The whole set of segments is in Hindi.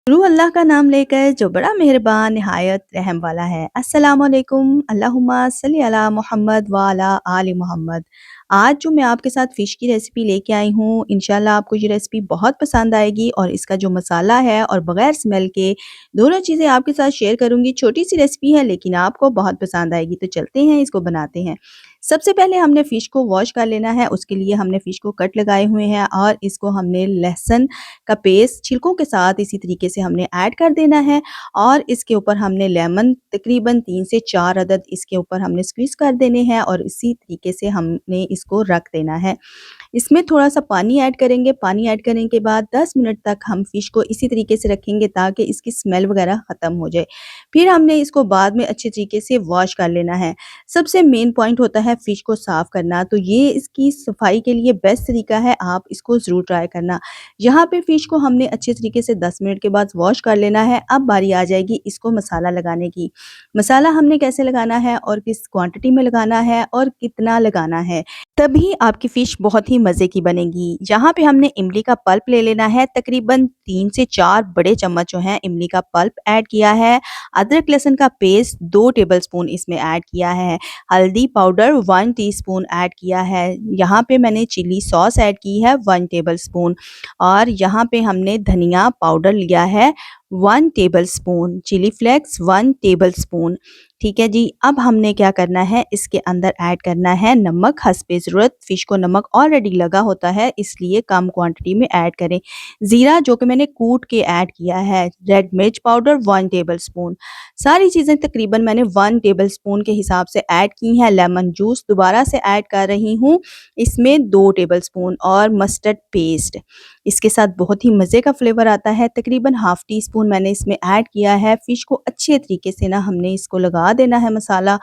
शुरू अल्लाह का नाम लेकर जो बड़ा मेहरबान निहायत रहम वाला है। अस्सलाम वालेकुम, अल्लाहुम्मा सल्ली अला मोहम्मद व अला आलि मोहम्मद। आज जो मैं आपके साथ फ़िश की रेसिपी लेके आई हूँ, इंशाल्लाह आपको ये रेसिपी बहुत पसंद आएगी और इसका जो मसाला है और बगैर स्मेल के दोनों चीज़ें आपके साथ शेयर करूँगी। छोटी-सी रेसिपी है लेकिन आपको बहुत पसंद आएगी। तो चलते हैं इसको बनाते हैं। सबसे पहले हमने फ़िश को वॉश कर लेना है, उसके लिए हमने फ़िश को कट लगाए हुए हैं और इसको हमने लहसुन का पेस्ट छिलकों के साथ इसी तरीके से हमने ऐड कर देना है और इसके ऊपर हमने लेमन तकरीबन 3 से 4 अदद इसके ऊपर हमने स्क्वीज़ कर देने हैं और इसी तरीके से हमने इसको रख देना है। इसमें थोड़ा-सा पानी ऐड करेंगे, पानी ऐड करने के बाद 10 मिनट तक हम फ़िश को इसी तरीके से रखेंगे ताकि इसकी स्मेल वगैरह ख़त्म हो जाए। फिर हमने इसको बाद में अच्छे तरीके से वॉश कर लेना है। सबसे मेन पॉइंट होता है फ़िश को साफ़ करना, तो ये इसकी सफाई के लिए बेस्ट तरीका है, आप इसको ज़रूर ट्राई करना। यहाँ पे फ़िश को हमने अच्छे तरीके से 10 मिनट के बाद वॉश कर लेना है। अब बारी आ जाएगी इसको मसाला लगाने की। मसाला हमने कैसे लगाना है और किस क्वांटिटी में लगाना है और कितना लगाना है, तभी आपकी फ़िश बहुत ही मज़े की बनेगी। यहाँ पे हमने इमली का पल्प ले लेना है, तकरीबन 3 से 4 बड़े चम्मच जो हैं इमली का पल्प ऐड किया है। अदरक लहसुन का पेस्ट 2 टेबलस्पून इसमें ऐड किया है। हल्दी पाउडर 1 टीस्पून ऐड किया है। यहाँ पे मैंने चिली सॉस ऐड की है 1 टेबलस्पून और यहाँ पे हमने धनिया पाउडर लिया है 1 टेबलस्पून, चिली फ्लेक्स 1 टेबलस्पून। ठीक है जी। अब हमने क्या करना है, इसके अंदर ऐड करना है नमक हस्बे ज़रूरत। फ़िश को नमक ऑलरेडी लगा होता है इसलिए कम क्वांटिटी में ऐड करें। ज़ीरा जो कि मैंने कूट के ऐड किया है। रेड मिर्च पाउडर 1 टेबलस्पून। सारी चीज़ें तकरीबन मैंने 1 टेबलस्पून के हिसाब से ऐड की हैं। लेमन जूस दोबारा से ऐड कर रही हूँ, इसमें 2 टेबलस्पून और मस्टर्ड पेस्ट। इसके साथ बहुत ही मज़े का फ्लेवर आता है। तकरीबन हाफ़ टी स्पून मैंने इसमें ऐड किया है। फ़िश को अच्छे तरीके से ना हमने इसको लगा देना है मसाला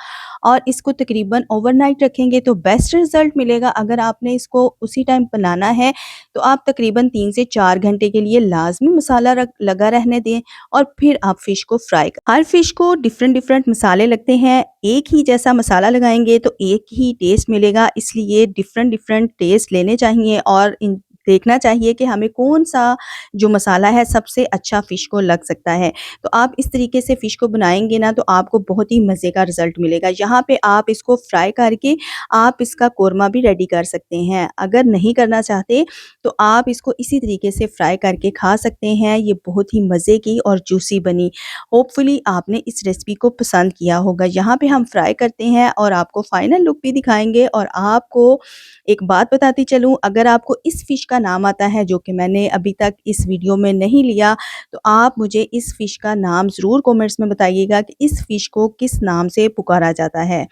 और इसको तकरीबन ओवरनाइट रखेंगे तो बेस्ट रिज़ल्ट मिलेगा। अगर आपने इसको उसी टाइम बनाना है तो आप तकरीबन 3 से 4 घंटे के लिए लाज़मी मसाला लगा रहने दें और फिर आप फ़िश को फ्राई कर। हर फ़िश को डिफ़रेंट मसाले लगते हैं। एक ही जैसा मसाला लगाएँगे तो एक ही टेस्ट मिलेगा, इसलिए डिफ़रेंट टेस्ट लेने चाहिए और इन देखना चाहिए कि हमें कौन-सा जो मसाला है सबसे अच्छा फ़िश को लग सकता है। तो आप इस तरीके से फ़िश को बनाएँगे ना तो आपको बहुत ही मज़े का रिज़ल्ट मिलेगा। यहाँ पे आप इसको फ्राई करके आप इसका कोरमा भी रेडी कर सकते हैं। अगर नहीं करना चाहते तो आप इसको इसी तरीके से फ्राई करके खा सकते हैं। ये बहुत ही मज़े की और जूसी बनी। होपफुली आपने इस रेसिपी को पसंद किया होगा। यहाँ पे हम फ्राई करते हैं और आपको फाइनल लुक भी दिखाएँगे और आपको एक बात बताती चलूँ, अगर आपको इस फ़िश का नाम आता है जो कि मैंने अभी तक इस वीडियो में नहीं लिया, तो आप मुझे इस फ़िश का नाम ज़रूर कमेंट्स में बताइएगा कि इस फ़िश को किस नाम से पुकारा जाता है।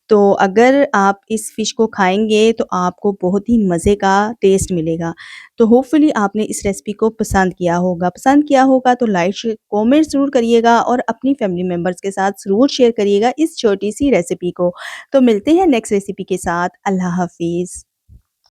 तो अगर आप इस फ़िश को खाएँगे तो आपको बहुत ही मज़े का टेस्ट मिलेगा। तो होपफुली आपने इस रेसिपी को पसंद किया होगा। पसंद किया होगा तो लाइक शेयर कमेंट ज़रूर करिएगा और अपनी फैमिली मेंबर्स के साथ ज़रूर शेयर करिएगा इस छोटी-सी रेसिपी को। तो मिलते हैं नेक्स्ट रेसिपी के साथ। अल्लाह हाफ़िज़।